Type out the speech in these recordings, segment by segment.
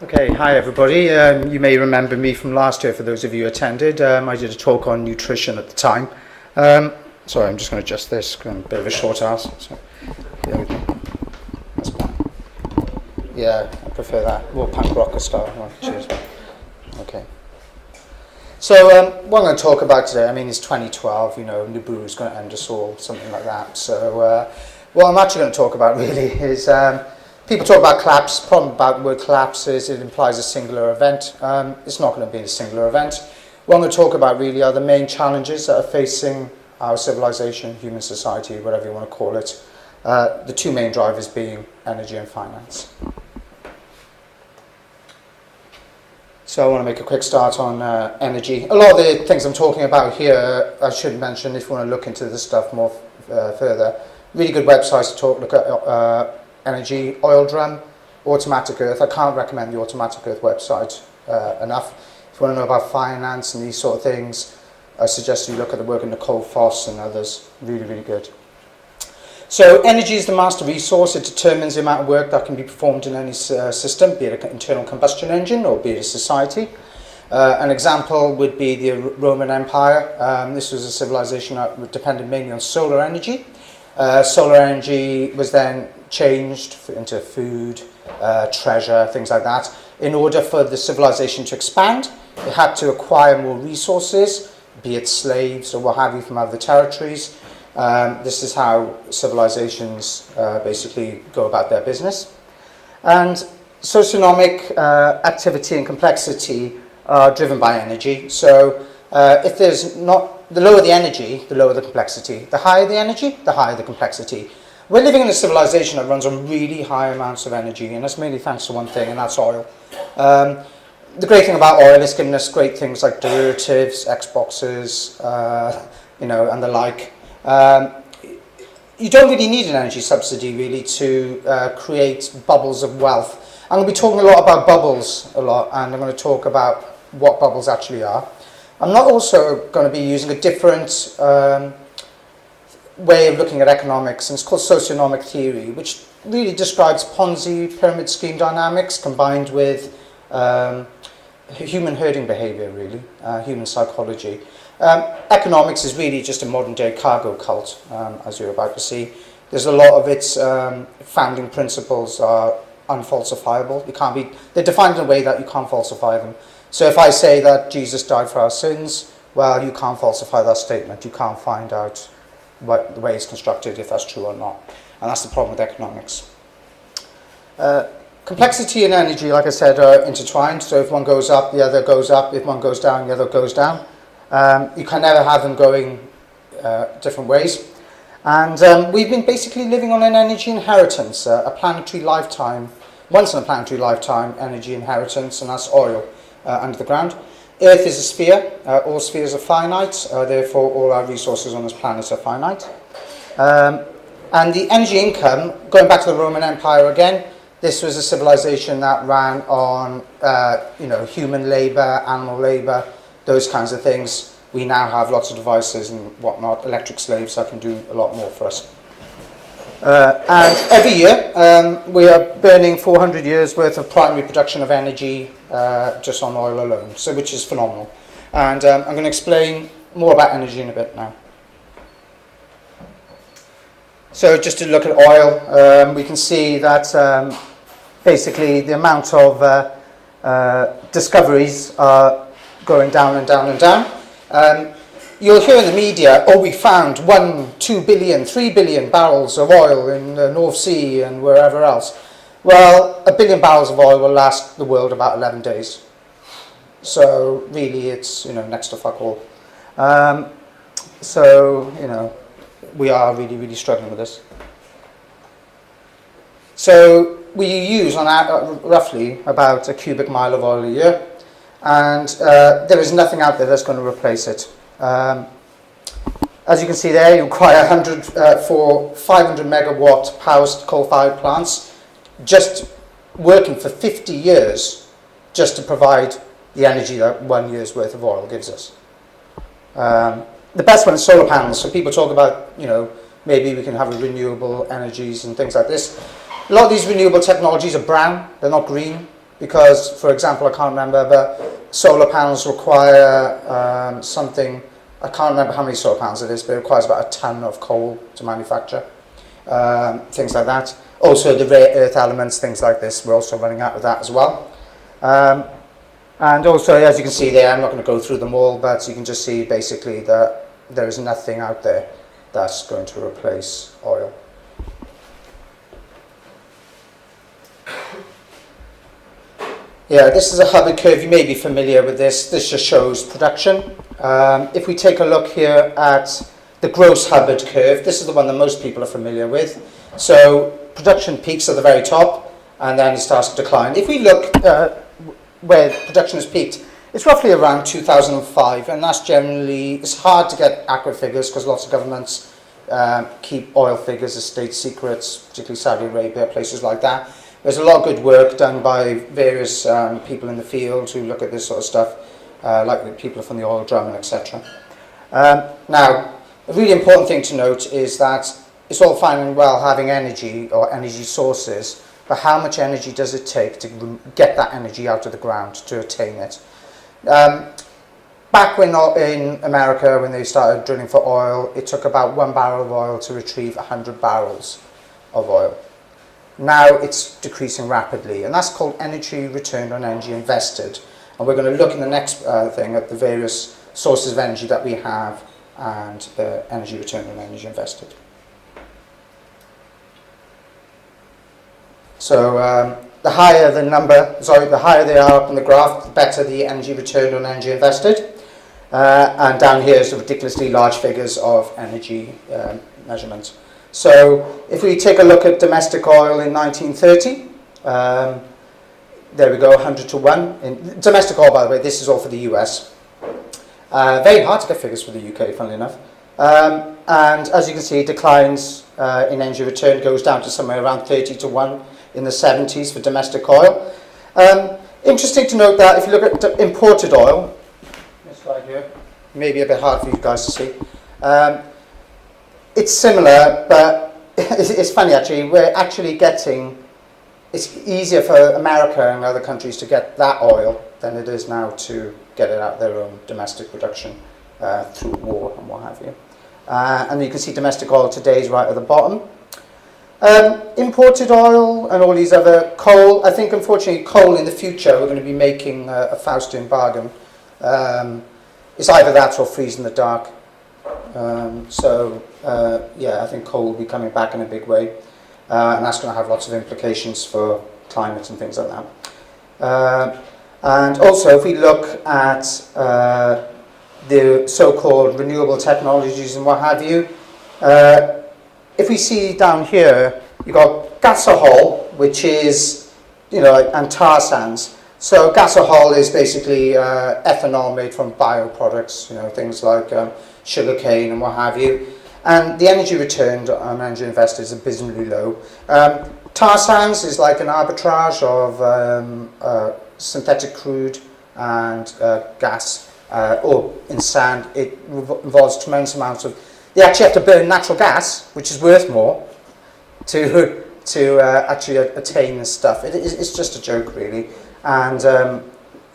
Okay, hi everybody. You may remember me from last year for those of you who attended. I did a talk on nutrition at the time. Sorry, I'm just going to adjust this. I'm a bit of a short ass. So, there we go. That's fine. Yeah, I prefer that. More punk rocker style. Oh, cheers. Okay. So what I'm going to talk about today, it's 2012, Nibiru is going to end us all, something like that. So what I'm actually going to talk about really is people talk about collapse. The problem about the word collapse is it implies a singular event. It's not going to be a singular event. What I'm going to talk about really are the main challenges that are facing our civilization, human society, whatever you want to call it. The two main drivers being energy and finance. So I want to make a quick start on energy. A lot of the things I'm talking about here, I should mention if you want to look into this stuff more further. Really good websites to look at energy, oil drum, automatic earth. I can't recommend the automatic earth website enough. If you want to know about finance and these sort of things, I suggest you look at the work of Nicole Foss and others. Really, really good. So energy is the master resource. It determines the amount of work that can be performed in any system, be it an internal combustion engine or be it a society. An example would be the Roman Empire. This was a civilization that depended mainly on solar energy. Solar energy was then changed into food, treasure, things like that. In order for the civilization to expand, it had to acquire more resources, be it slaves or what have you from other territories. This is how civilizations basically go about their business. And socioeconomic activity and complexity are driven by energy. So if there's not, the lower the energy, the lower the complexity. The higher the energy, the higher the complexity. We're living in a civilization that runs on really high amounts of energy, and that's mainly thanks to one thing, and that's oil. The great thing about oil is giving us great things like derivatives, Xboxes, and the like. You don't really need an energy subsidy really to create bubbles of wealth. I'm going to be talking a lot about bubbles and I'm going to talk about what bubbles actually are. I'm not also going to be using a different way of looking at economics, and it's called socioeconomic theory, which really describes Ponzi pyramid scheme dynamics combined with human herding behavior, really, human psychology. Economics is really just a modern day cargo cult, as you're about to see. There's a lot of its founding principles are unfalsifiable. They're defined in a way that you can't falsify them. So if I say that Jesus died for our sins, well, you can't falsify that statement. You can't find out the way it's constructed, if that's true or not. And that's the problem with economics. Complexity and energy, like I said, are intertwined. So if one goes up, the other goes up. If one goes down, the other goes down. You can never have them going different ways. And we've been basically living on an energy inheritance, a planetary lifetime, once in a planetary lifetime energy inheritance, and that's oil under the ground. Earth is a sphere. All spheres are finite, therefore all our resources on this planet are finite. And the energy income, going back to the Roman Empire again, this was a civilization that ran on human labour, animal labour, those kinds of things. We now have lots of devices and whatnot, electric slaves that can do a lot more for us. And every year we are burning 400 years worth of primary production of energy just on oil alone, so which is phenomenal. And I'm going to explain more about energy in a bit now. So just to look at oil, we can see that basically the amount of discoveries are going down and down and down. You'll hear in the media, we found 1, 2 billion, 3 billion barrels of oil in the North Sea and wherever else. Well, 1 billion barrels of oil will last the world about 11 days. So really it's, next to fuck all. We are really, really struggling with this. So we use on roughly about a cubic mile of oil a year. And there is nothing out there that's going to replace it. As you can see there, you require 500 megawatt power coal-fired plants just working for 50 years just to provide the energy that 1 year's worth of oil gives us. The best one is solar panels. So people talk about, maybe we can have renewable energies and things like this. A lot of these renewable technologies are brown, they're not green. because, for example, I can't remember, but solar panels require something, I can't remember how many solar panels it is, but it requires about a ton of coal to manufacture, things like that. Also, the rare earth elements, things like this, we're also running out of that as well. And also, as you can see there, I'm not going to go through them all, but you can just see basically that there is nothing out there that's going to replace oil. Yeah, this is a Hubbard curve. You may be familiar with this. This just shows production. If we take a look here at the gross Hubbard curve, this is the one that most people are familiar with. So production peaks at the very top, and then it starts to decline. If we look where production has peaked, it's roughly around 2005, and that's generally, it's hard to get accurate figures because lots of governments keep oil figures as state secrets, particularly Saudi Arabia, places like that. There's a lot of good work done by various people in the field who look at this sort of stuff, like the people from the oil drum and etc. Now, a really important thing to note is that it's all fine and well having energy or energy sources, but how much energy does it take to get that energy out of the ground to attain it? Back when in America, when they started drilling for oil, it took about 1 barrel of oil to retrieve 100 barrels of oil. Now it's decreasing rapidly, and that's called energy return on energy invested. And we're going to look in the next thing at the various sources of energy that we have and the energy return on energy invested. So the higher the higher they are up in the graph, the better the energy return on energy invested. And down here is the ridiculously large figures of energy measurements. So if we take a look at domestic oil in 1930, there we go, 100 to 1. In domestic oil, by the way, this is all for the US. Very hard to get figures for the UK, funnily enough. And as you can see, declines in energy return goes down to somewhere around 30 to 1 in the 70s for domestic oil. Interesting to note that if you look at imported oil, this slide here, maybe a bit hard for you guys to see. It's similar, but it's funny actually. We're actually getting, it's easier for America and other countries to get that oil than it is now to get it out of their own domestic production through war and what have you. And you can see domestic oil today is right at the bottom. Imported oil and all these other coal, I think unfortunately coal in the future we're going to be making a Faustian bargain. It's either that or freeze in the dark. Yeah, I think coal will be coming back in a big way, and that's going to have lots of implications for climate and things like that. And also, if we look at the so-called renewable technologies and what have you, if we see down here, you've got gasohol, which is, and tar sands. So gasohol is basically ethanol made from bioproducts, things like sugarcane and what have you. And the energy returned on energy invested is abysmally low. Tar sands is like an arbitrage of synthetic crude and gas, or in sand. It involves tremendous amounts of, they actually have to burn natural gas, which is worth more, to actually attain this stuff. It's just a joke, really. And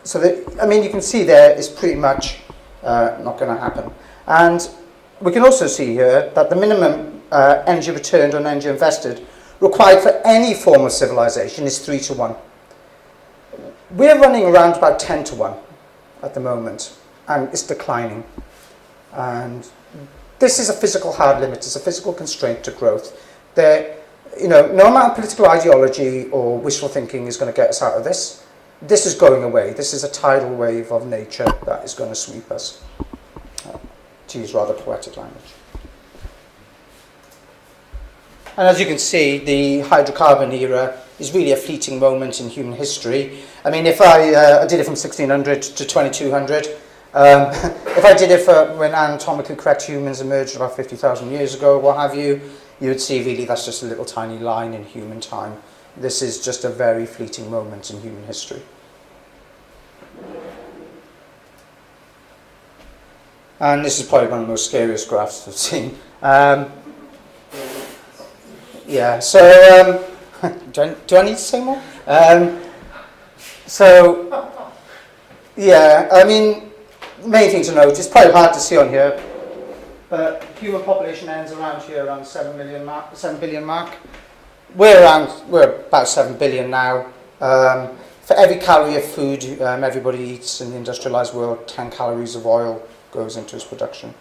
so, you can see there it's pretty much not going to happen. And we can also see here that the minimum energy returned on energy invested required for any form of civilization is 3 to 1. We're running around about 10 to 1 at the moment, and it's declining. And this is a physical hard limit, it's a physical constraint to growth. No amount of political ideology or wishful thinking is going to get us out of this. This is going away. This is a tidal wave of nature that is going to sweep us, to use rather poetic language. And as you can see, the hydrocarbon era is really a fleeting moment in human history. I mean, if I did it from 1600 to 2200, if I did it for when anatomically correct humans emerged about 50,000 years ago, what have you, you would see really that's just a little tiny line in human time. This is just a very fleeting moment in human history. And this is probably one of the most scariest graphs I've seen. Yeah, so do I need to say more? So, yeah, I mean, main thing to note, it's probably hard to see on here, but human population ends around here, around 7 billion mark. We're about 7 billion now. For every calorie of food everybody eats in the industrialized world, 10 calories of oil goes into its production,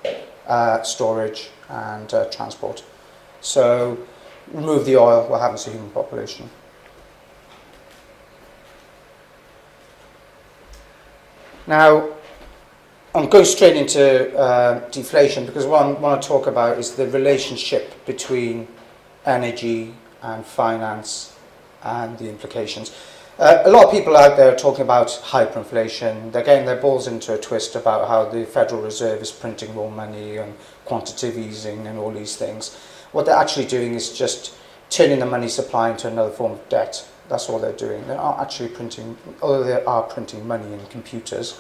storage, and transport. So, remove the oil, what happens to human population? Now, I'm going straight into deflation because what I want to talk about is the relationship between energy and finance and the implications. A lot of people out there are talking about hyperinflation. They're getting their balls into a twist about how the Federal Reserve is printing more money and quantitative easing and all these things. What they're actually doing is just turning the money supply into another form of debt. That's all they're doing. They're not actually printing, although they are printing money in computers,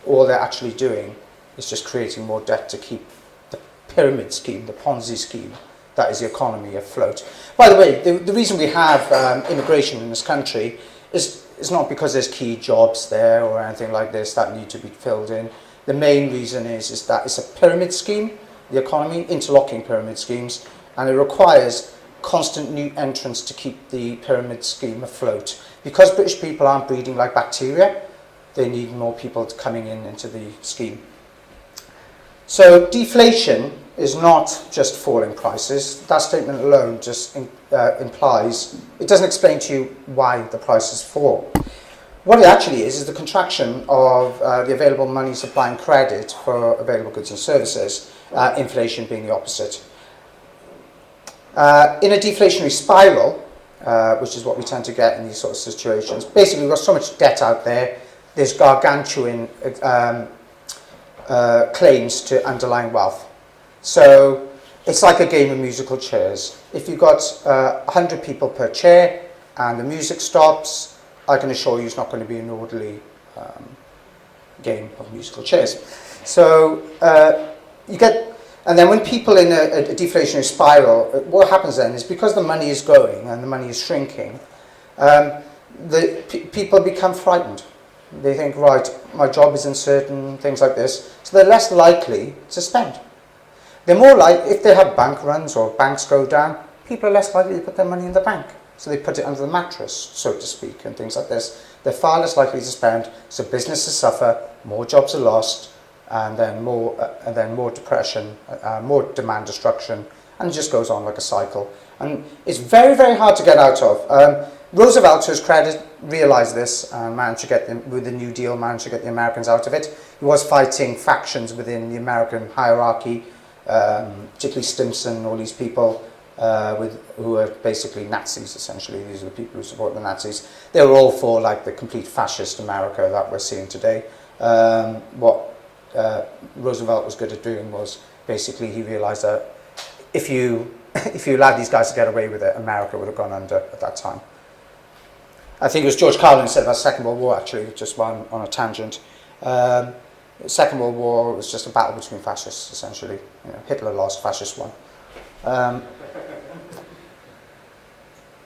all they're actually doing is just creating more debt to keep the pyramid scheme, the Ponzi scheme, that is the economy afloat. By the way, the reason we have immigration in this country is not because there's key jobs there or anything like this that need to be filled in. The main reason is that it's a pyramid scheme, the economy, interlocking pyramid schemes, and it requires constant new entrants to keep the pyramid scheme afloat. Because British people aren't breeding like bacteria, they need more people coming into the scheme. So deflation is not just falling prices. That statement alone just implies, it doesn't explain to you why the prices fall. What it actually is the contraction of the available money, supply and credit for available goods and services, inflation being the opposite. In a deflationary spiral, which is what we tend to get in these sort of situations, basically we've got so much debt out there, there's gargantuan claims to underlying wealth. So it's like a game of musical chairs. If you've got 100 people per chair and the music stops, I can assure you it's not going to be an orderly game of musical chairs. So you get, and then when people in a deflationary spiral, what happens then is because the money is going and the money is shrinking, people become frightened. They think, right, my job is uncertain, things like this. So they're less likely to spend. They're more like, if they have bank runs or banks go down, people are less likely to put their money in the bank. So they put it under the mattress, so to speak, and things like this. They're far less likely to spend, so businesses suffer, more jobs are lost, and then more depression, more demand destruction, and it just goes on like a cycle. And it's very, very hard to get out of. Roosevelt, to his credit, realised this and managed to get them, with the New Deal, managed to get the Americans out of it. He was fighting factions within the American hierarchy, particularly Stimson and all these people who were basically Nazis, essentially. These are the people who support the Nazis. They were all for like the complete fascist America that we're seeing today. What Roosevelt was good at doing was basically he realised that if you allowed these guys to get away with it, America would have gone under at that time. I think it was George Carlin who said about the Second World War, actually, just on a tangent. The Second World War was just a battle between fascists, essentially. You know, Hitler lost, fascists won.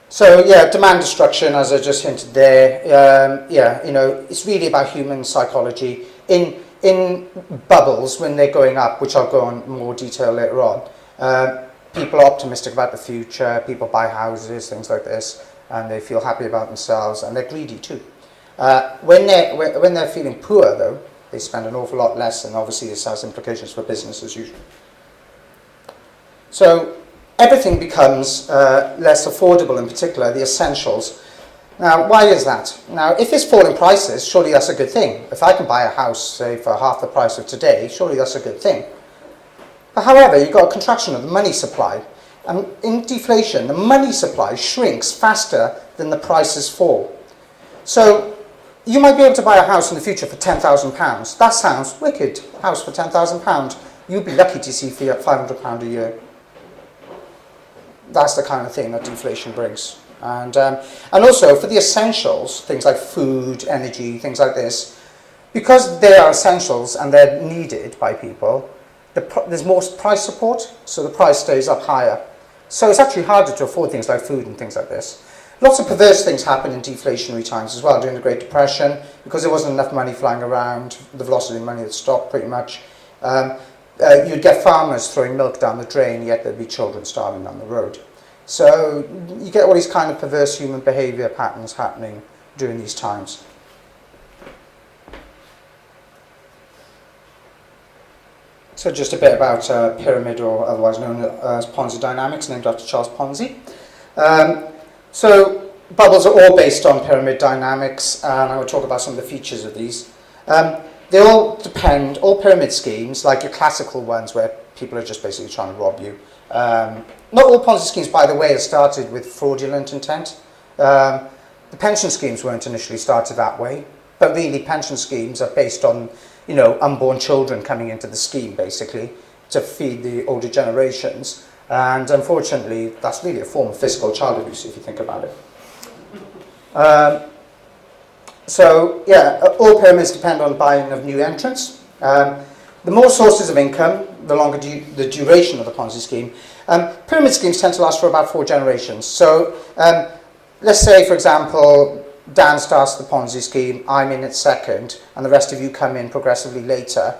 So yeah, demand destruction, as I just hinted there. Yeah, you know, it's really about human psychology. In bubbles, when they're going up, which I'll go on more detail later on, people are optimistic about the future. People buy houses, things like this, and they feel happy about themselves, and they're greedy too. When they're feeling poor, though, they spend an awful lot less, and obviously this has implications for business as usual. So everything becomes less affordable, in particular the essentials. Now, why is that? Now, if it's falling prices, surely that's a good thing. If I can buy a house, say, for half the price of today, surely that's a good thing. But however, you've got a contraction of the money supply. And in deflation, the money supply shrinks faster than the prices fall. So you might be able to buy a house in the future for £10,000. That sounds wicked. House for £10,000. You'd be lucky to see £500 a year. That's the kind of thing that deflation brings. And also for the essentials, things like food, energy, things like this, because they are essentials and they're needed by people, there's more price support, so the price stays up higher. So it's actually harder to afford things like food and things like this. Lots of perverse things happen in deflationary times as well. During the Great Depression, because there wasn't enough money flying around, the velocity of money had stopped pretty much. You'd get farmers throwing milk down the drain, yet there'd be children starving down the road. So you get all these kind of perverse human behaviour patterns happening during these times. So just a bit about pyramid, or otherwise known as Ponzi dynamics, named after Charles Ponzi. So bubbles are all based on pyramid dynamics, and I will talk about some of the features of these. They all depend, all pyramid schemes, like your classical ones where people are just basically trying to rob you. Not all Ponzi schemes, by the way, are started with fraudulent intent. The pension schemes weren't initially started that way, but really pension schemes are based on, you know, unborn children coming into the scheme, basically, to feed the older generations. And unfortunately, that's really a form of fiscal child abuse, if you think about it. So, yeah, all pyramids depend on buying of new entrants. The more sources of income, the longer the duration of the Ponzi scheme. Pyramid schemes tend to last for about 4 generations. So, let's say, for example, Dan starts the Ponzi scheme, I'm in it second, and the rest of you come in progressively later.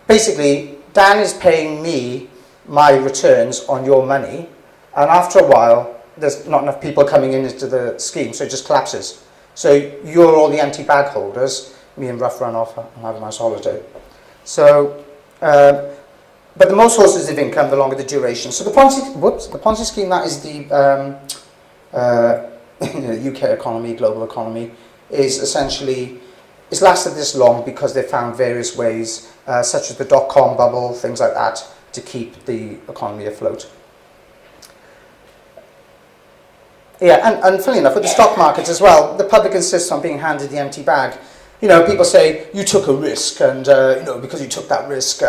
Basically, Dan is paying me my returns on your money, and after a while, there's not enough people coming into the scheme, so it just collapses. So you're all the empty bag holders, me and Ruff run off and have a nice holiday. So, but the more sources of income, the longer the duration. So the Ponzi scheme, that is the UK economy, global economy, is essentially, it's lasted this long because they found various ways, such as the dot-com bubble, things like that, to keep the economy afloat. Yeah, and funnily enough, with the stock markets as well, the public insists on being handed the empty bag. You know, people say, you took a risk, and, you know, because you took that risk,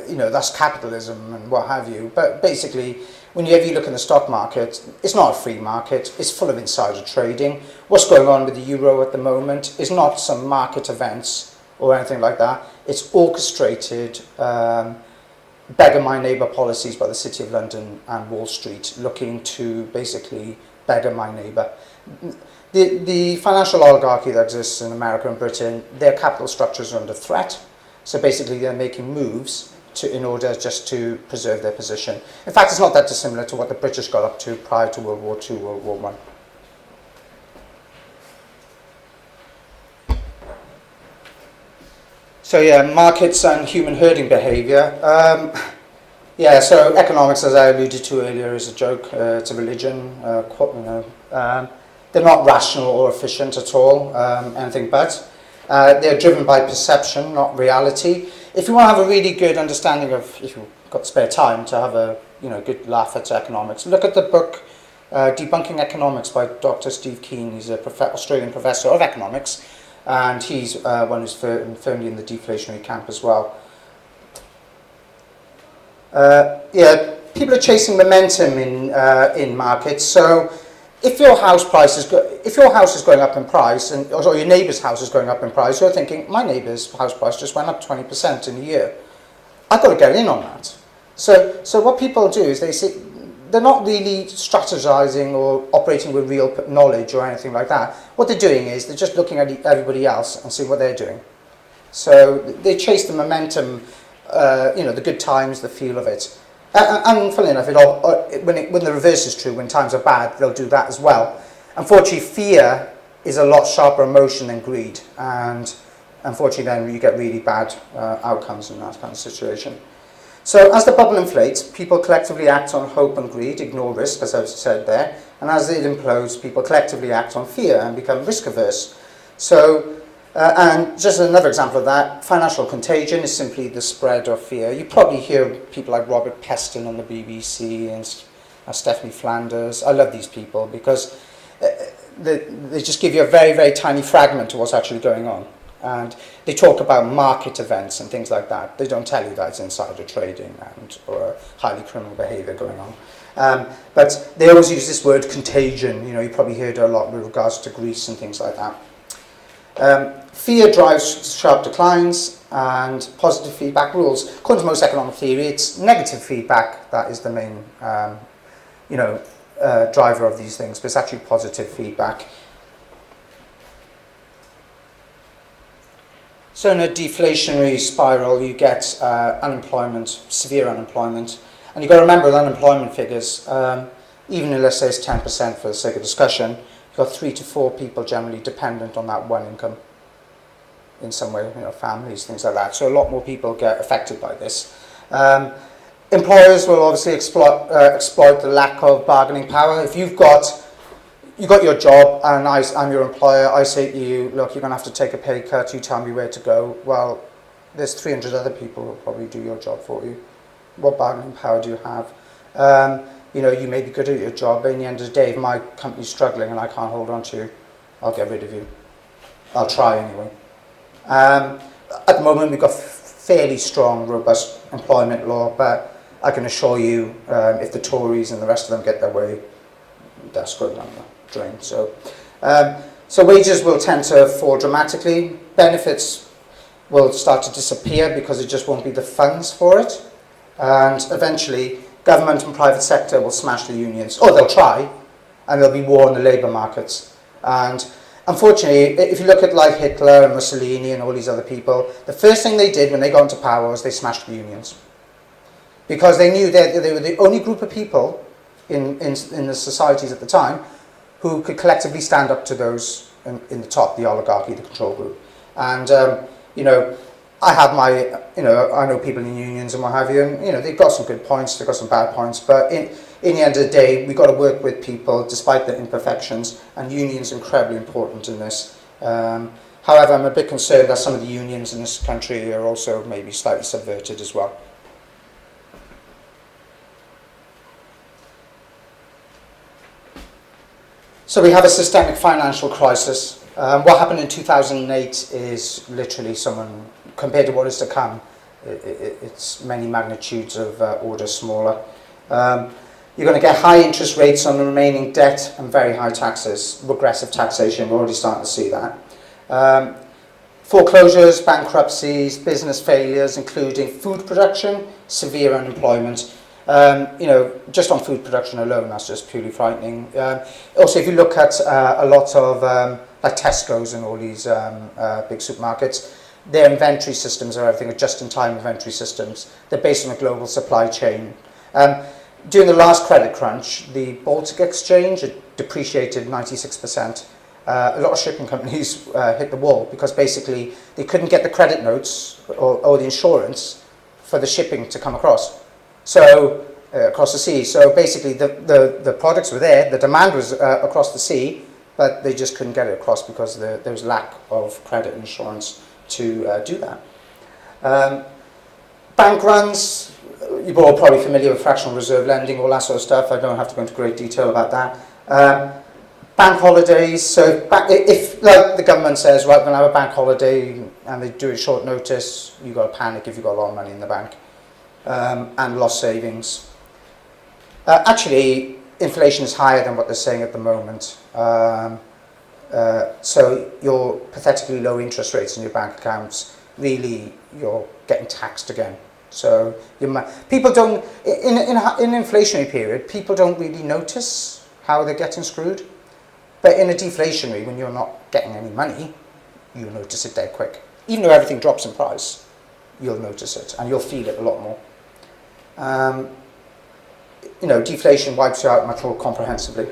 you know, that's capitalism and what have you. But basically, whenever you look in the stock market, it's not a free market, it's full of insider trading. What's going on with the euro at the moment is not some market events or anything like that. It's orchestrated beggar my neighbour policies by the City of London and Wall Street, looking to basically beggar my neighbour. The financial oligarchy that exists in America and Britain, their capital structures are under threat. So basically they're making moves in order just to preserve their position. In fact, it's not that dissimilar to what the British got up to prior to World War II, World War I. So yeah, markets and human herding behaviour. Yeah, so economics, as I alluded to earlier, is a joke. It's a religion. They're not rational or efficient at all, anything but. They're driven by perception, not reality. If you want to have a really good understanding of, if you've got spare time to have a good laugh at economics, look at the book Debunking Economics by Dr. Steve Keen. He's an Australian professor of economics, and he's one who's firmly in the deflationary camp as well. Yeah, people are chasing momentum in markets. So if your house is going up in price, or your neighbour's house is going up in price, you're thinking, my neighbour's house price just went up 20% in a year. I've got to get in on that. So what people do is they're not really strategizing or operating with real knowledge or anything like that. What they're doing is they're just looking at everybody else and seeing what they're doing. So they chase the momentum, the good times, the feel of it. And funnily enough, when the reverse is true, when times are bad, they'll do that as well. Unfortunately, fear is a lot sharper emotion than greed, and unfortunately then you get really bad outcomes in that kind of situation. So as the bubble inflates, people collectively act on hope and greed, ignore risk, as I've said there, and as it implodes, people collectively act on fear and become risk averse. So and just another example of that, financial contagion is simply the spread of fear. You probably hear people like Robert Peston on the BBC and Stephanie Flanders. I love these people because they just give you a very, very tiny fragment of what's actually going on. And they talk about market events and things like that. They don't tell you that it's insider trading or highly criminal behaviour going on. But they always use this word contagion. You probably heard it a lot with regards to Greece and things like that. Fear drives sharp declines, and positive feedback rules. According to most economic theory, it's negative feedback that is the main, driver of these things, but it's actually positive feedback. So in a deflationary spiral, you get unemployment, severe unemployment. And you've got to remember with unemployment figures, even if let's say it's 10% for the sake of discussion, you've got 3 to 4 people generally dependent on that one income in some way, families, things like that. So a lot more people get affected by this. Employers will obviously exploit the lack of bargaining power. If you got your job and I'm your employer, I say to you, look, you're going to have to take a pay cut, you tell me where to go. Well, there's 300 other people who will probably do your job for you. What bargaining power do you have? You may be good at your job, but in the end of the day, if my company's struggling and I can't hold on to you, I'll get rid of you. I'll try anyway. At the moment, we've got fairly strong, robust employment law, but I can assure you, if the Tories and the rest of them get their way, that's going down the drain. So wages will tend to fall dramatically. Benefits will start to disappear because it just won't be the funds for it. And eventually, government and private sector will smash the unions. Or they'll try, and there'll be war in the labour markets. And unfortunately, if you look at like Hitler and Mussolini and all these other people, the first thing they did when they got into power was they smashed the unions. Because they knew that they were the only group of people in the societies at the time who could collectively stand up to those in the top, the oligarchy, the control group. And, I have I know people in unions and what have you, and, they've got some good points, they've got some bad points, but in the end of the day, we've got to work with people despite their imperfections, and unions are incredibly important in this. However, I'm a bit concerned that some of the unions in this country are also maybe slightly subverted as well. So we have a systemic financial crisis. What happened in 2008 is literally compared to what is to come, it's many magnitudes of order smaller. You're going to get high interest rates on the remaining debt and very high taxes, regressive taxation, we're already starting to see that. Foreclosures, bankruptcies, business failures, including food production, severe unemployment. Just on food production alone, that's just purely frightening. Also, if you look at a lot of like Tesco's and all these big supermarkets, their inventory systems are everything, just-in-time inventory systems. They're based on a global supply chain. During the last credit crunch, the Baltic Exchange depreciated 96%. A lot of shipping companies hit the wall because basically they couldn't get the credit notes or the insurance for the shipping to come across. So across the sea. So basically the products were there, the demand was across the sea, but they just couldn't get it across because there was lack of credit insurance to do that. Bank runs, you're all probably familiar with fractional reserve lending, all that sort of stuff. I don't have to go into great detail about that. Bank holidays, so if like the government says, right, we're going to have a bank holiday and they do it short notice, you've got to panic if you've got a lot of money in the bank. And lost savings. Actually, inflation is higher than what they're saying at the moment. So your pathetically low interest rates in your bank accounts, really you're getting taxed again. So people don't, in an inflationary period, people don't really notice how they're getting screwed. But in a deflationary, when you're not getting any money, you'll notice it dead quick. Even though everything drops in price, you'll notice it and you'll feel it a lot more. Deflation wipes you out much more comprehensively.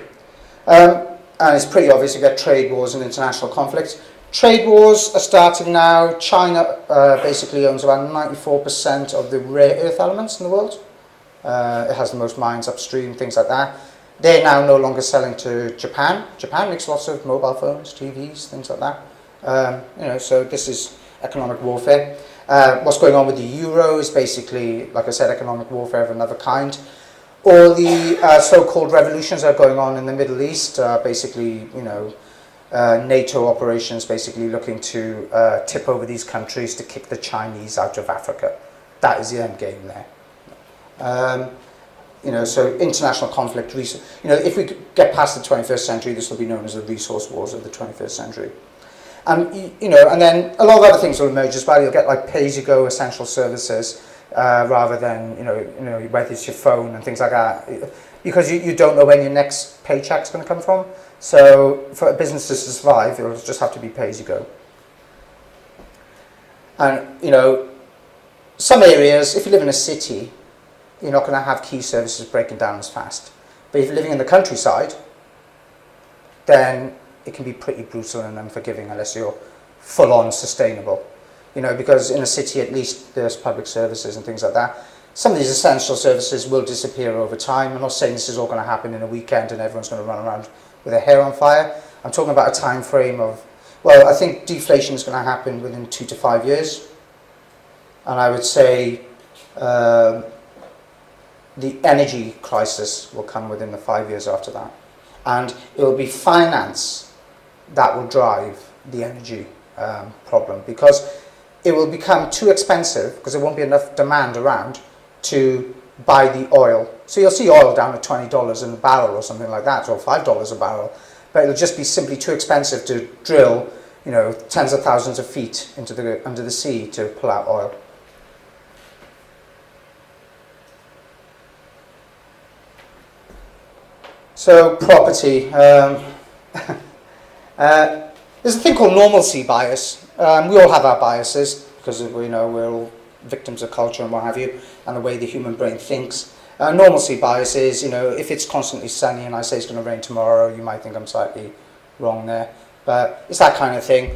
And it's pretty obvious you get trade wars and international conflict. Trade wars are starting now. China basically owns about 94% of the rare earth elements in the world. It has the most mines upstream, things like that. They're now no longer selling to Japan. Japan makes lots of mobile phones, TVs, things like that. So this is economic warfare. What's going on with the euro is basically, like I said, economic warfare of another kind. All the so-called revolutions that are going on in the Middle East are basically, NATO operations basically looking to tip over these countries to kick the Chinese out of Africa. That is the end game there. So international conflict, if we get past the 21st century, this will be known as the resource wars of the 21st century. And then a lot of other things will emerge as well. You'll get like pay-as-you-go essential services rather than, whether it's your phone and things like that. because you don't know when your next paycheck's going to come from. So for a business to survive, it'll just have to be pay as you go. And, you know, some areas, if you live in a city, you're not going to have key services breaking down as fast. But if you're living in the countryside, then it can be pretty brutal and unforgiving unless you're full-on sustainable. You know, because in a city at least there's public services and things like that. Some of these essential services will disappear over time. I'm not saying this is all going to happen in a weekend and everyone's going to run around with their hair on fire. I'm talking about a time frame of, well, I think deflation is going to happen within 2 to 5 years. And I would say the energy crisis will come within the 5 years after that. And it will be finance that will drive the energy problem, because it will become too expensive because there won't be enough demand around to buy the oil. So you'll see oil down at $20 a barrel or something like that, or $5 a barrel, but it'll just be simply too expensive to drill, you know, tens of thousands of feet into under the sea to pull out oil. So property. There's a thing called normalcy bias. We all have our biases because we know we're all victims of culture and what have you, and the way the human brain thinks. Normalcy bias is, you know, if it's constantly sunny and I say it's going to rain tomorrow, you might think I'm slightly wrong there. But it's that kind of thing.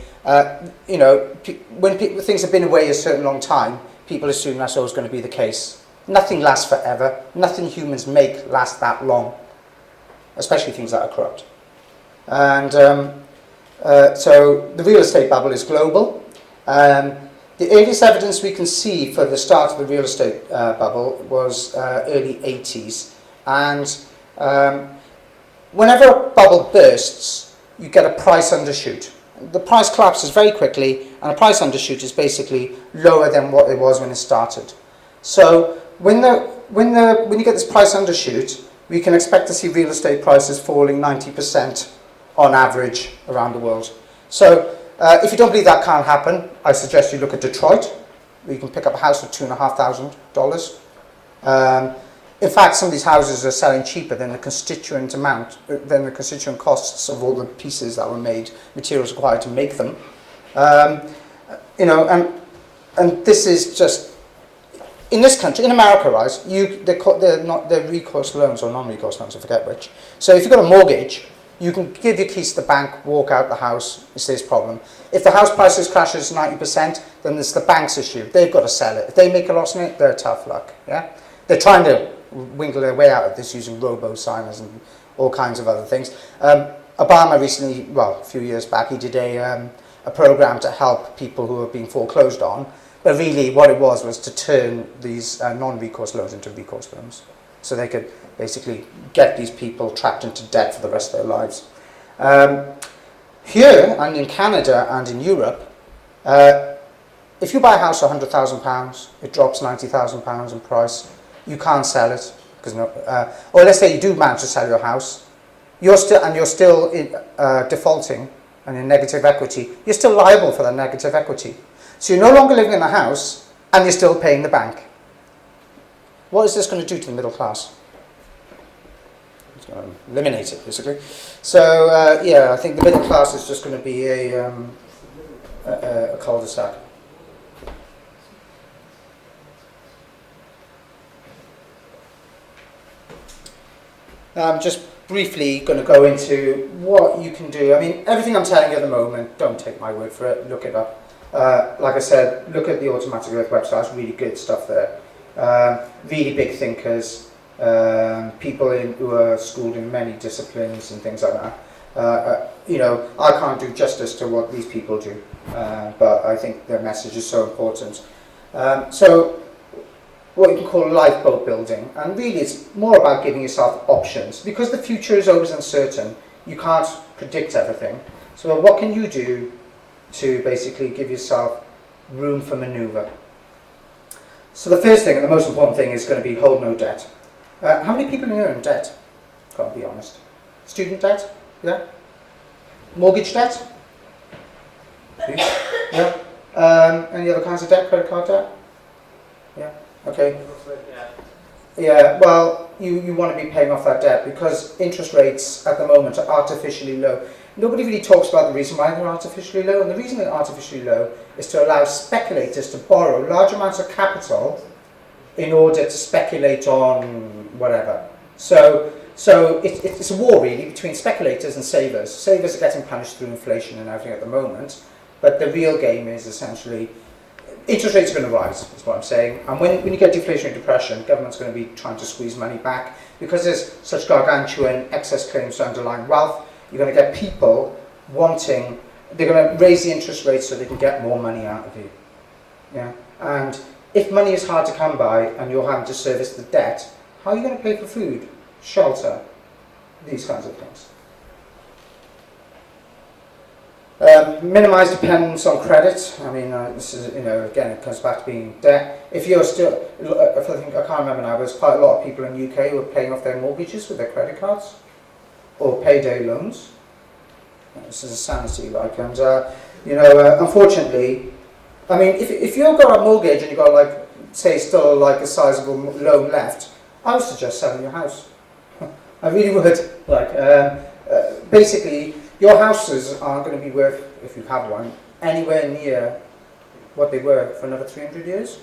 You know, when things have been away a certain long time, people assume that's always going to be the case. Nothing lasts forever. Nothing humans make lasts that long, especially things that are corrupt. And so the real estate bubble is global. The earliest evidence we can see for the start of the real estate bubble was early 80s. And whenever a bubble bursts, you get a price undershoot. The price collapses very quickly, and a price undershoot is basically lower than what it was when it started. So when you get this price undershoot, we can expect to see real estate prices falling 90% on average around the world. So if you don't believe that can't happen, I suggest you look at Detroit, where you can pick up a house for $2,500. In fact, some of these houses are selling cheaper than the constituent costs of all the pieces that were made, materials required to make them. You know, and this is just, in this country, in America, right, they're recourse loans or non-recourse loans, I forget which. So if you've got a mortgage, you can give your keys to the bank, walk out the house, it's this problem. If the house prices crashes 90%, then it's the bank's issue. They've got to sell it. If they make a loss in it, they're tough luck. Yeah, they're trying to wiggle their way out of this using robo-signers and all kinds of other things. Obama recently, well, a few years back, he did a program to help people who are being foreclosed on. But really, what it was to turn these non-recourse loans into recourse loans, so they could basically get these people trapped into debt for the rest of their lives. Here, and in Canada and in Europe, if you buy a house for £100,000, it drops £90,000 in price. You can't sell it, because or let's say you do manage to sell your house, you're still defaulting and in negative equity. You're still liable for that negative equity. So you're no longer living in the house, and you're still paying the bank. What is this going to do to the middle class? It's going to eliminate it, basically. So, yeah, I think the middle class is just going to be a cul-de-sac. I'm just briefly going to go into what you can do. I mean, everything I'm telling you at the moment, don't take my word for it, look it up. Like I said, look at the Automatic Earth website, it's really good stuff there. Really big thinkers, people who are schooled in many disciplines and things like that. You know, I can't do justice to what these people do, but I think their message is so important. So, what you can call lifeboat building, and really it's more about giving yourself options, because the future is always uncertain. You can't predict everything. So, what can you do to basically give yourself room for manoeuvre? So the first thing and the most important thing is going to be hold no debt. How many people here are in debt? Can't be honest. Student debt? Yeah. Mortgage debt? Yeah. Any other kinds of debt? Credit card debt? Yeah. Okay. Yeah, well, you want to be paying off that debt because interest rates at the moment are artificially low. Nobody really talks about the reason why they're artificially low, and the reason they're artificially low is to allow speculators to borrow large amounts of capital in order to speculate on whatever. So it's a war really between speculators and savers. Savers are getting punished through inflation and everything at the moment, but the real game is essentially interest rates are going to rise, is what I'm saying. And when you get deflationary depression, government's going to be trying to squeeze money back because there's such gargantuan excess claims to underlying wealth. You're going to get people wanting, they're going to raise the interest rates so they can get more money out of you. Yeah, and if money is hard to come by and you're having to service the debt, how are you going to pay for food, shelter, these kinds of things? Minimise dependence on credit. I mean, this is, again, it comes back to being debt. If you're still, I can't remember now, but there's quite a lot of people in the UK who are paying off their mortgages with their credit cards or payday loans. This is a sanity, and unfortunately, I mean, if you've got a mortgage and you've got, like, say, still like a sizable loan left, I would suggest selling your house. I really would. Basically, your houses aren't going to be worth, if you have one, anywhere near what they were for another 300 years.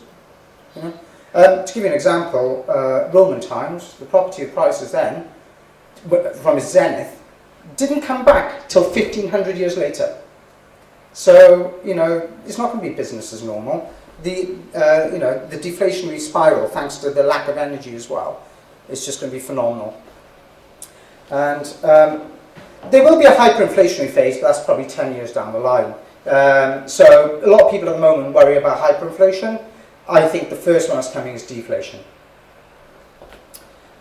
To give you an example, Roman times, the property prices then, from its zenith, didn't come back till 1500 years later. So, it's not going to be business as normal. The deflationary spiral, thanks to the lack of energy as well, is just going to be phenomenal. And there will be a hyperinflationary phase, but that's probably 10 years down the line. So a lot of people at the moment worry about hyperinflation. I think the first one that's coming is deflation.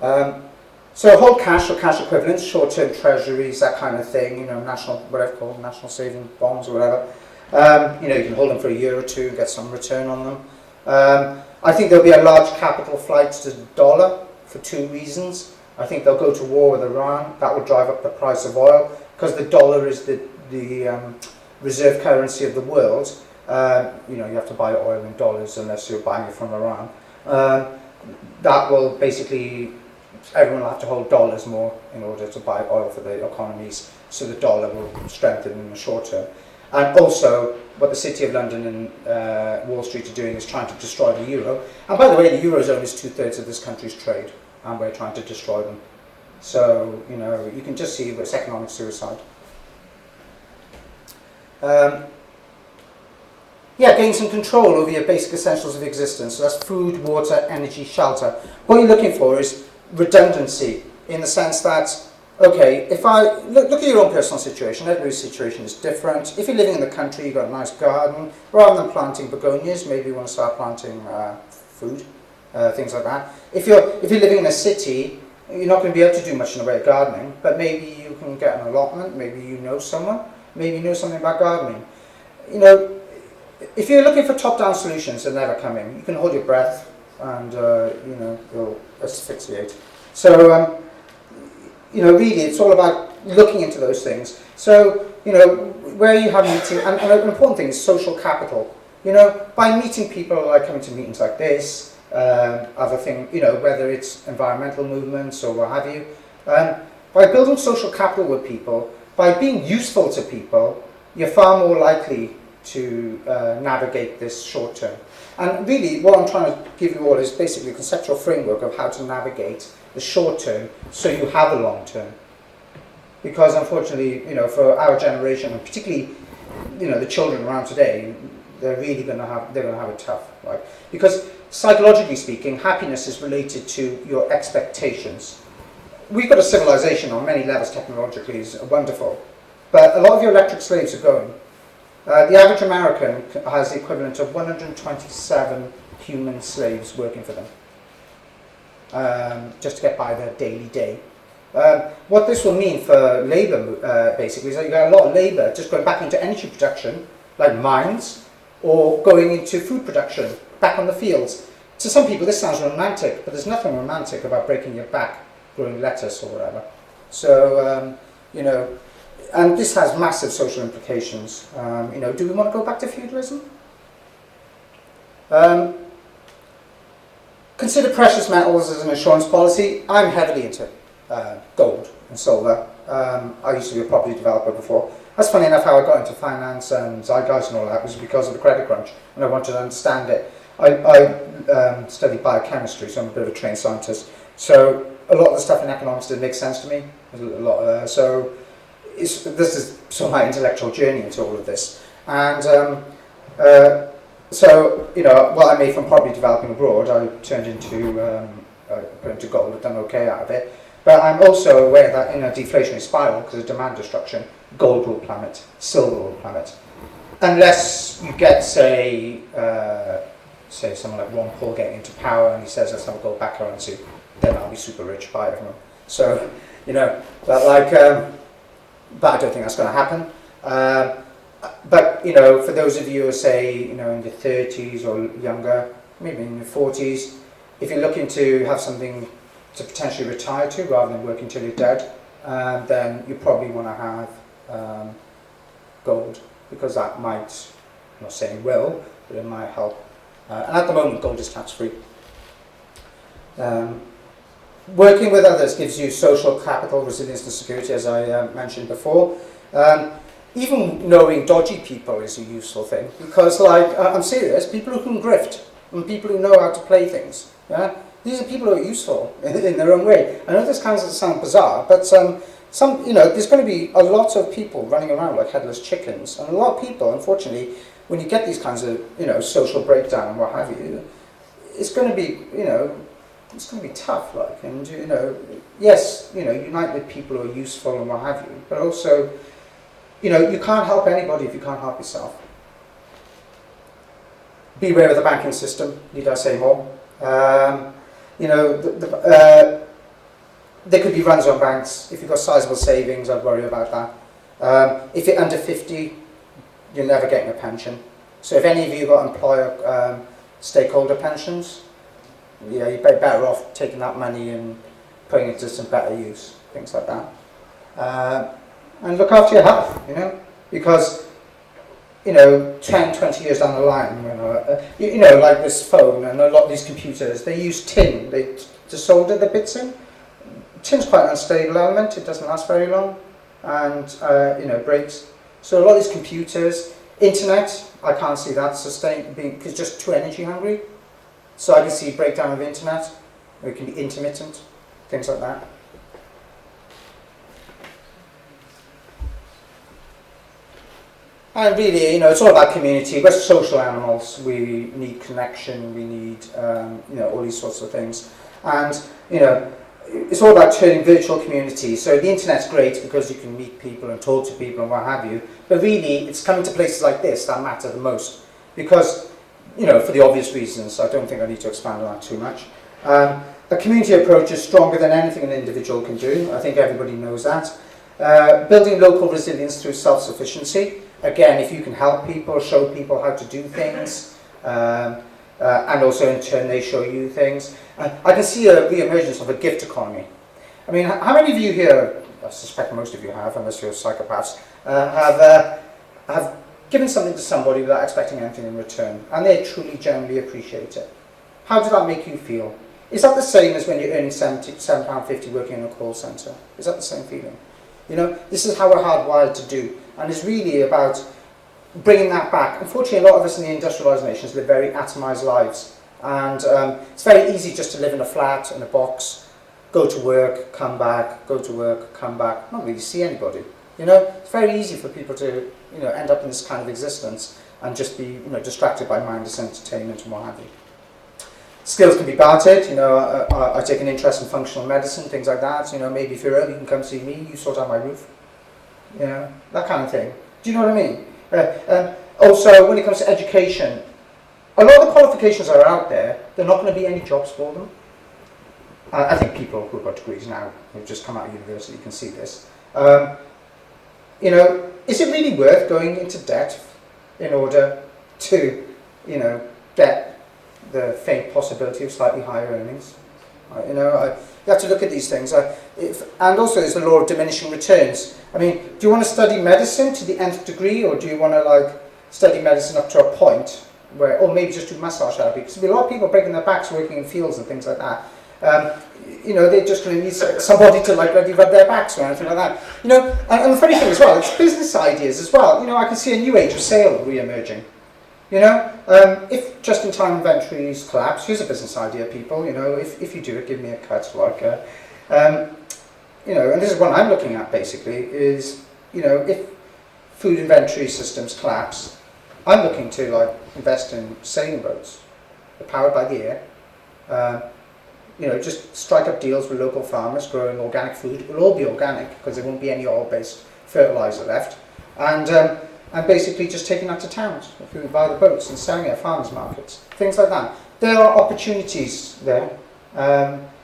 So hold cash or cash equivalents, short-term treasuries, that kind of thing, national saving bonds or whatever. You can hold them for a year or two and get some return on them. I think there'll be a large capital flight to the dollar for two reasons. I think they'll go to war with Iran. That will drive up the price of oil because the dollar is the reserve currency of the world. You have to buy oil in dollars unless you're buying it from Iran. That will basically, everyone will have to hold dollars more in order to buy oil for the economies, so the dollar will strengthen in the short term. And also, what the City of London and Wall Street are doing is trying to destroy the euro. And by the way, the eurozone is 2/3 of this country's trade, and we're trying to destroy them. So, you can just see it's economic suicide. Gain some control over your basic essentials of existence. So that's food, water, energy, shelter. What you're looking for is redundancy, in the sense that, okay, if I look at your own personal situation, everybody's situation is different. If you're living in the country, you've got a nice garden, rather than planting begonias, maybe you want to start planting food, things like that. If you're living in a city, you're not going to be able to do much in the way of gardening, but maybe you can get an allotment, maybe you know someone, maybe you know something about gardening. If you're looking for top-down solutions, they're never coming. You can hold your breath and, you'll asphyxiate. So, really, it's all about looking into those things. So, where you have meetings, and an important thing is social capital. By meeting people, like coming to meetings like this, other thing, whether it's environmental movements or what have you, by building social capital with people, by being useful to people, you're far more likely to navigate this short term. And really, what I'm trying to give you all is basically a conceptual framework of how to navigate the short term so you have a long term. Because unfortunately, for our generation, and particularly, the children around today, they're really going to have it tough, right? Because psychologically speaking, happiness is related to your expectations. We've got a civilization on many levels technologically is wonderful, but a lot of your electric slaves are going. The average American has the equivalent of 127 human slaves working for them, just to get by their daily day. What this will mean for labour, basically, is that you got a lot of labour just going back into energy production, like mines, or going into food production, back on the fields. To some people this sounds romantic, but there's nothing romantic about breaking your back growing lettuce or whatever. So, and this has massive social implications. Do we want to go back to feudalism? Because Consider precious metals as an insurance policy. I'm heavily into gold and silver. I used to be a property developer before. That's funny enough how I got into finance and Zeitgeist and all that was because of the credit crunch, and I wanted to understand it. I studied biochemistry, so I'm a bit of a trained scientist. So a lot of the stuff in economics didn't make sense to me. So this is sort of my intellectual journey into all of this. And so, you know, what I made from property developing abroad, I turned into gold. I've done okay out of it. But I'm also aware that in a deflationary spiral, because of demand destruction, gold will plummet, silver will plummet. Unless you get, say someone like Ron Paul getting into power and he says, let's have a gold back currency, then I'll be super rich, buy it from him. So, you know, but I don't think that's going to happen. But, you know, for those of you who are, say, you know, in your 30s or younger, maybe in your 40s, if you're looking to have something to potentially retire to rather than working till you're dead, then you probably want to have gold, because that might, I'm not saying will, but it might help. And at the moment, gold is tax-free. Working with others gives you social capital, resilience and security, as I mentioned before. Even knowing dodgy people is a useful thing, because, like, I'm serious, people who can grift and people who know how to play things, yeah? These are people who are useful in their own way. I know this kind of sounds bizarre, but you know, there's going to be a lot of people running around like headless chickens, and a lot of people, unfortunately, when you get these kinds of, you know, social breakdown and what have you, it's going to be, you know, it's going to be tough, like, and, you know, yes, you know, unite with people who are useful and what have you, but also, you know, you can't help anybody if you can't help yourself. Beware of the banking system, need I say more? You know, there could be runs on banks. If you've got sizable savings, I'd worry about that. If you're under 50, you're never getting a pension. So if any of you got employer stakeholder pensions, yeah, you're better off taking that money and putting it to some better use, things like that. And look after your health, you know, because, you know, 10, 20 years down the line, you know, like this phone and a lot of these computers, they use tin to solder the bits in. Tin's quite an unstable element, it doesn't last very long, and, you know, breaks. So a lot of these computers, internet, I can't see that being, because it's just too energy hungry. So I can see breakdown of internet, or it can be intermittent, things like that. And really, you know, it's all about community. We're social animals. We need connection. We need, you know, all these sorts of things. And, you know, it's all about turning virtual communities. So the internet's great because you can meet people and talk to people and what have you. But really, it's coming to places like this that matter the most. Because, you know, for the obvious reasons, I don't think I need to expand on that too much. A community approach is stronger than anything an individual can do. I think everybody knows that. Building local resilience through self-sufficiency. Again, if you can help people, show people how to do things, and also in turn they show you things. I can see a re-emergence of a gift economy. I mean, how many of you here, I suspect most of you have, unless you're psychopaths, have given something to somebody without expecting anything in return, and they truly, genuinely appreciate it? How does that make you feel? Is that the same as when you're earning £7.50 working in a call centre? Is that the same feeling? You know, this is how we're hardwired to do. And it's really about bringing that back. Unfortunately, a lot of us in the industrialised nations live very atomised lives. And it's very easy just to live in a flat, in a box, go to work, come back, go to work, come back, not really see anybody. You know, it's very easy for people to, you know, end up in this kind of existence and just be, you know, distracted by mindless entertainment and what have you. Skills can be bartered. You know, I take an interest in functional medicine, things like that. You know, maybe if you're ill, you can come see me, you sort out my roof. You know, that kind of thing. Do you know what I mean? Also, when it comes to education, a lot of the qualifications that are out there, there are not going to be any jobs for them. I think people who've got degrees now, who've just come out of university, can see this. You know, is it really worth going into debt in order to, you know, get the faint possibility of slightly higher earnings? You know, you have to look at these things. And also there's the law of diminishing returns. I mean, do you want to study medicine to the nth degree, or do you want to, like, study medicine up to a point where, or maybe just do massage therapy, because there'll be a lot of people breaking their backs working in fields and things like that. You know, they're just going to need somebody to like really rub their backs or anything like that. You know, and the funny thing as well, it's business ideas as well. You know, I can see a new age of sale re-emerging. You know, if just-in-time inventories collapse, here's a business idea, people. You know, if you do it, give me a cut, like, you know, and this is what I'm looking at basically is, you know, if food inventory systems collapse, I'm looking to like invest in sailing boats, powered by the air. You know, just strike up deals with local farmers growing organic food. It will all be organic because there won't be any oil-based fertilizer left, and basically just taking that to towns. If we buy the boats and selling it at farmers markets, things like that. There are opportunities there,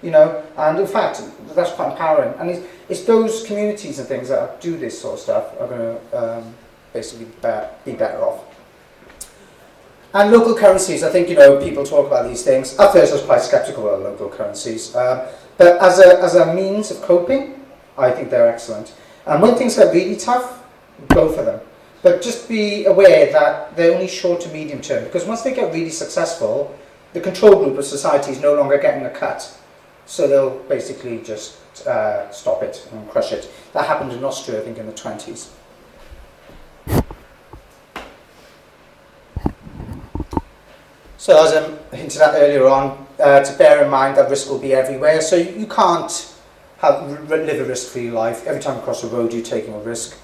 you know, and in fact that's quite empowering. And it's those communities and things that do this sort of stuff are going to basically be better off. And local currencies, I think, you know, people talk about these things. At first I was quite sceptical about local currencies, but as a means of coping, I think they're excellent. And when things get really tough, go for them. But just be aware that they're only short to medium term, because once they get really successful, the control group of society is no longer getting a cut. So they'll basically just stop it and crush it. That happened in Austria, I think, in the 20s. So as I hinted at earlier on, to bear in mind that risk will be everywhere. So you can't live a risk-free life. Every time you cross the road, you're taking a risk.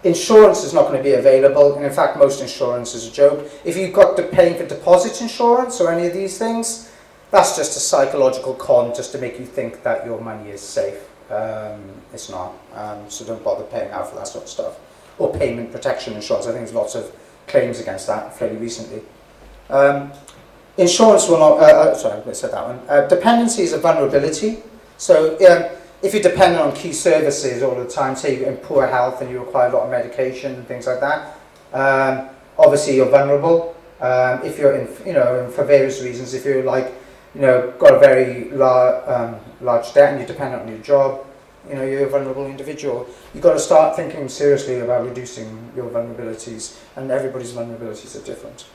Insurance is not going to be available, and in fact, most insurance is a joke. If you've got to paying for deposit insurance or any of these things, that's just a psychological con just to make you think that your money is safe. It's not. So don't bother paying out for that sort of stuff. Or payment protection insurance. I think there's lots of claims against that fairly recently. Insurance will not, sorry, I said that one. Dependency is a vulnerability. So if you're dependent on key services all the time, say you're in poor health and you require a lot of medication and things like that, obviously you're vulnerable. If you're in, you know, for various reasons, if you're like, you know, got a very large debt and you're dependent on your job, you know, you're a vulnerable individual. You've got to start thinking seriously about reducing your vulnerabilities, and everybody's vulnerabilities are different.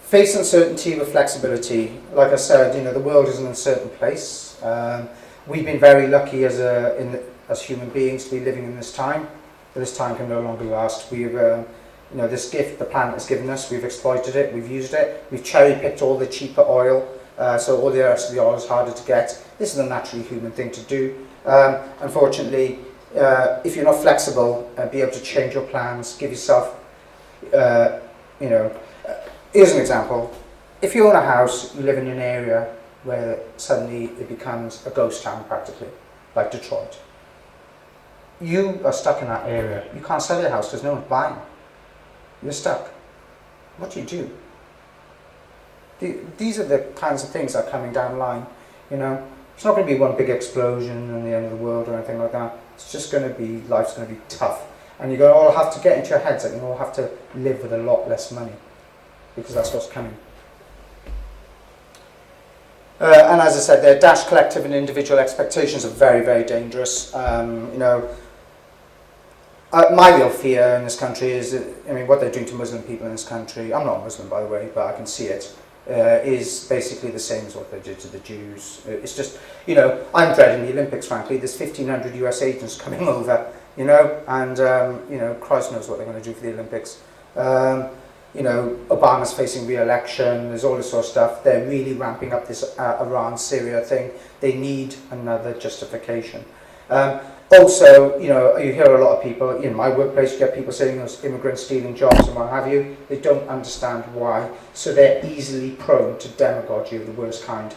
Face uncertainty with flexibility. Like I said, you know, the world is an uncertain place. We've been very lucky as human beings to be living in this time, but this time can no longer last. We've, you know, this gift the planet has given us, we've exploited it, we've used it, we've cherry-picked all the cheaper oil, so all the rest of the oil is harder to get. This is a naturally human thing to do. Unfortunately, if you're not flexible, be able to change your plans, give yourself, you know, here's an example. If you own a house, you live in an area where suddenly it becomes a ghost town practically, like Detroit. You are stuck in that area. You can't sell your house because no one's buying. You're stuck. What do? These are the kinds of things that are coming down the line. You know, it's not going to be one big explosion and the end of the world or anything like that. It's just going to be, life's going to be tough. And you're going to all have to get into your heads that you all have to live with a lot less money, because that's what's coming. And as I said, their dash collective and individual expectations are very, very dangerous. You know, my real fear in this country is, I mean, what they're doing to Muslim people in this country, I'm not Muslim by the way, but I can see it, is basically the same as what they did to the Jews. It's just, you know, I'm dreading the Olympics, frankly. There's 1,500 US agents coming over, you know, and, you know, Christ knows what they're going to do for the Olympics. You know, Obama's facing re-election, there's all this sort of stuff. They're really ramping up this Iran-Syria thing. They need another justification. Also, you know, you hear a lot of people, in my workplace, you get people saying there's immigrants stealing jobs and what have you. They don't understand why. So they're easily prone to demagogy of the worst kind.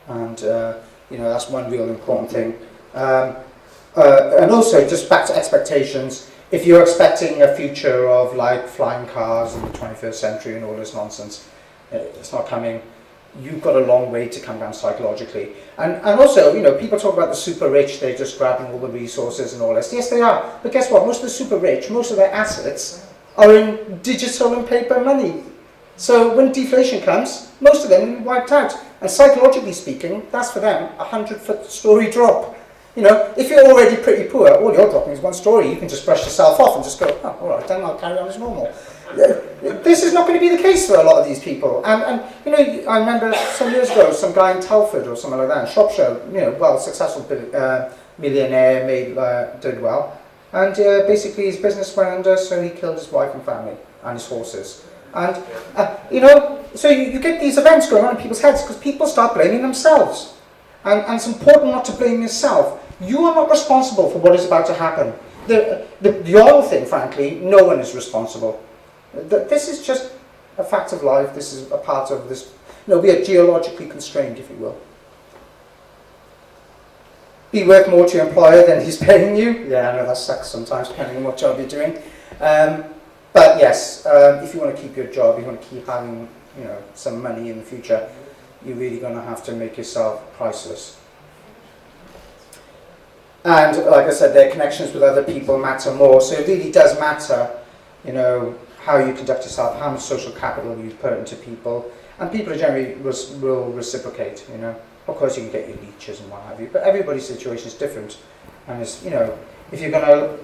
And, you know, that's one real important thing. And also, just back to expectations, if you're expecting a future of like flying cars in the 21st century and all this nonsense, it's not coming. You've got a long way to come down psychologically. And also, you know, people talk about the super rich, they're just grabbing all the resources and all this. Yes, they are. But guess what? Most of the super rich, most of their assets are in digital and paper money. So when deflation comes, most of them will be wiped out. And psychologically speaking, that's for them a 100-foot story drop. You know, if you're already pretty poor, all you're dropping is one story. You can just brush yourself off and just go, oh, all right, then I'll carry on as normal. This is not going to be the case for a lot of these people. And you know, I remember some years ago, some guy in Telford or something like that, in Shropshire, you know, well, successful millionaire, did well. And basically his business went under, so he killed his wife and family and his horses. And, you know, so you get these events going on in people's heads because people start blaming themselves. And it's important not to blame yourself. You are not responsible for what is about to happen. The oil thing, frankly, no one is responsible. This is just a fact of life. This is a part of this. You know, we are geologically constrained, if you will. Be worth more to your employer than he's paying you. Yeah, I know that sucks sometimes, depending on what job you're doing. But yes, if you want to keep your job, you want to keep having, you know, some money in the future, you're really going to have to make yourself priceless. And like I said, their connections with other people matter more. So it really does matter, you know, how you conduct yourself, how much social capital you put into people, and people generally will reciprocate. You know, of course you can get your leeches and what have you, but everybody's situation is different. And it's, you know, if you're gonna,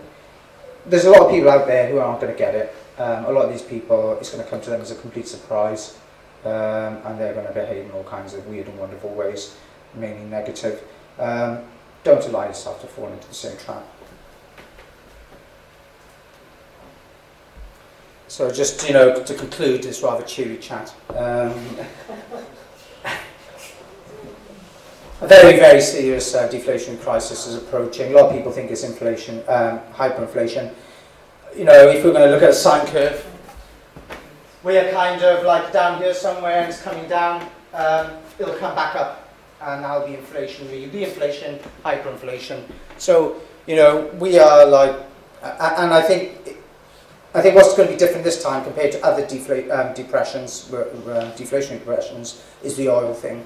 there's a lot of people out there who aren't going to get it. A lot of these people, it's going to come to them as a complete surprise, and they're going to behave in all kinds of weird and wonderful ways, mainly negative. Don't allow yourself to fall into the same trap. So just, you know, to conclude this rather cheery chat, a very, very serious deflation crisis is approaching. A lot of people think it's inflation, hyperinflation. You know, if we're going to look at a sine curve, we are kind of like down here somewhere and it's coming down. It'll come back up. And that'll be inflationary, deflation, hyperinflation. So, you know, we are like, and I think what's going to be different this time compared to other deflationary depressions is the oil thing.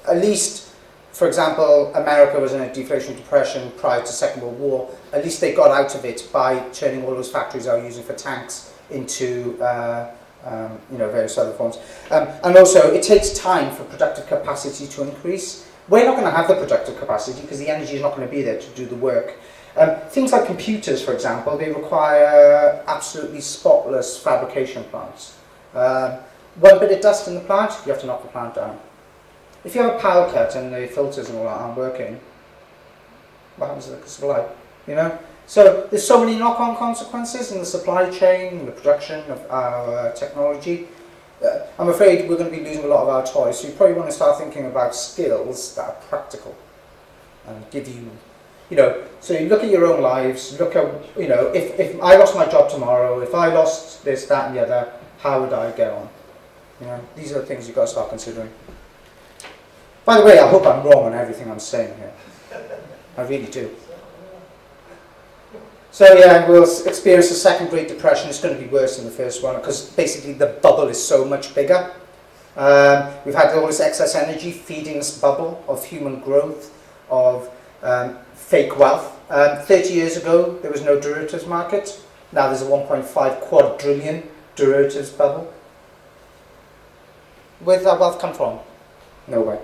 At least, for example, America was in a deflationary depression prior to Second World War. At least they got out of it by turning all those factories they were using for tanks into you know, various other forms. And also, it takes time for productive capacity to increase. We're not going to have the productive capacity because the energy is not going to be there to do the work. Things like computers, for example, they require absolutely spotless fabrication plants. One bit of dust in the plant, you have to knock the plant down. If you have a power cut and the filters and all that aren't working, what happens to the supply? You know? So there's so many knock-on consequences in the supply chain, in the production of our technology. I'm afraid we're going to be losing a lot of our toys, so you probably want to start thinking about skills that are practical and give you, you know, so you look at your own lives, look at, you know, if I lost my job tomorrow, if I lost this, that and the other, how would I get on? You know, these are the things you've got to start considering. By the way, I hope I'm wrong on everything I'm saying here. I really do. So yeah, we'll experience the second Great Depression. It's going to be worse than the first one because basically the bubble is so much bigger. We've had all this excess energy feeding this bubble of human growth, of fake wealth. 30 years ago, there was no derivatives market. Now there's a 1.5 quadrillion derivatives bubble. Where did that wealth come from? Nowhere.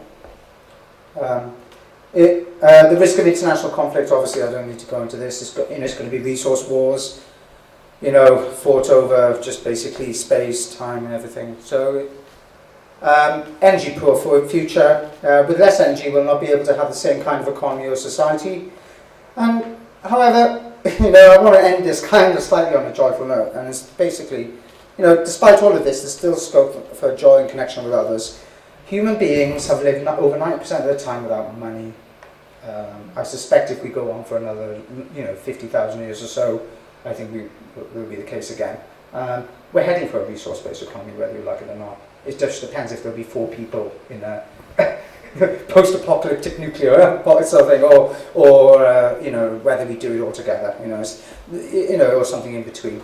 The risk of international conflict, obviously I don't need to go into this, it's going to be resource wars, you know, fought over just basically space, time and everything. So energy poor for future, with less energy we'll not be able to have the same kind of economy or society. And however, you know, I want to end this kind of slightly on a joyful note, and it's basically, you know, despite all of this, there's still scope for joy and connection with others. Human beings have lived over 90% of their time without money. I suspect if we go on for another, you know, 50,000 years or so, I think will be the case again. We're heading for a resource-based economy, whether you like it or not. It just depends if there'll be 4 people in a post-apocalyptic nuclear sort of thing, or you know, whether we do it all together, you know, or something in between.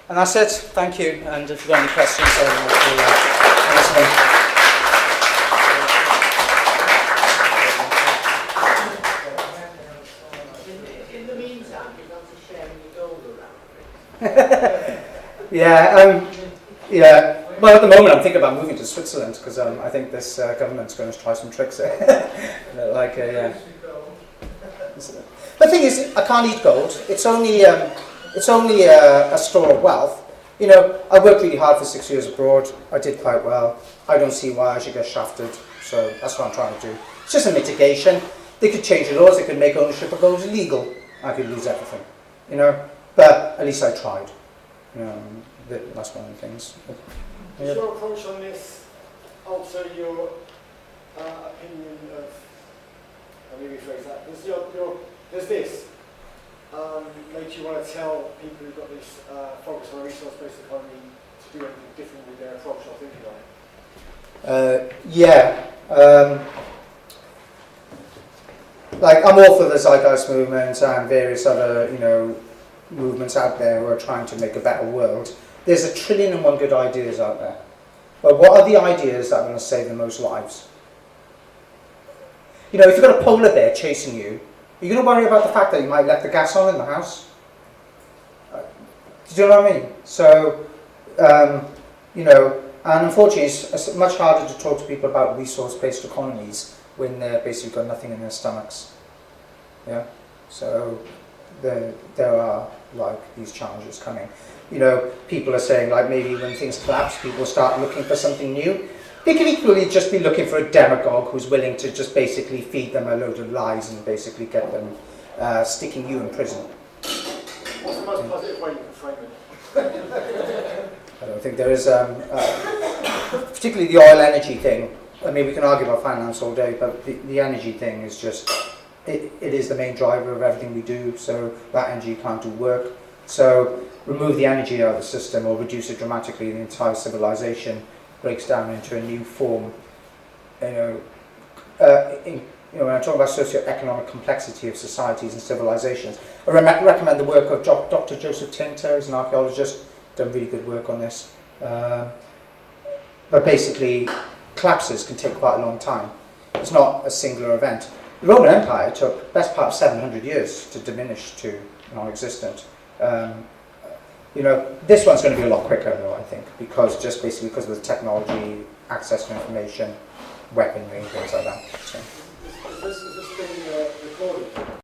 And that's it. Thank you. And if you've got any questions, I will answer them. Yeah. Well, at the moment, I'm thinking about moving to Switzerland because I think this government's going to try some tricks there. Yeah. The thing is, I can't eat gold. It's only it's only a store of wealth. You know, I worked really hard for 6 years abroad. I did quite well. I don't see why I should get shafted. So that's what I'm trying to do. It's just a mitigation. They could change the laws. They could make ownership of gold illegal. I could lose everything. You know, but at least I tried. You know, that's one of the things. Does your approach on this alter your opinion of? Let me rephrase that. Does this make you want to tell people who've got this focus on a resource-based economy to do anything different with their approach or thinking on it? Yeah. Like, I'm all for the Zeitgeist movement and various other, you know, movements out there who are trying to make a better world. There's 1,000,001 good ideas out there. But what are the ideas that are going to save the most lives? You know, if you've got a polar bear chasing you, you're going to worry about the fact that you might let the gas on in the house. Do you know what I mean? So, you know, and unfortunately it's much harder to talk to people about resource-based economies when they've basically got nothing in their stomachs. Yeah? So there are, like, these challenges coming. You know, people are saying, like, maybe when things collapse, people start looking for something new. They can equally just be looking for a demagogue who's willing to just basically feed them a load of lies and basically get them sticking you in prison. What's the most positive way you can frame it? I don't think there is, particularly the oil energy thing. I mean, we can argue about finance all day, but the energy thing is just, it is the main driver of everything we do, so that energy can't do work. So remove the energy out of the system or reduce it dramatically, the entire civilization breaks down into a new form. You know, when I talk about socio-economic complexity of societies and civilizations, I recommend the work of Dr. Joseph Tinter, who's an archaeologist, done really good work on this. But basically, collapses can take quite a long time. It's not a singular event. The Roman Empire took the best part of 700 years to diminish to non-existent. You know, this one's going to be a lot quicker though, I think, because because of the technology, access to information, weaponry, things like that. So. Is this being recorded?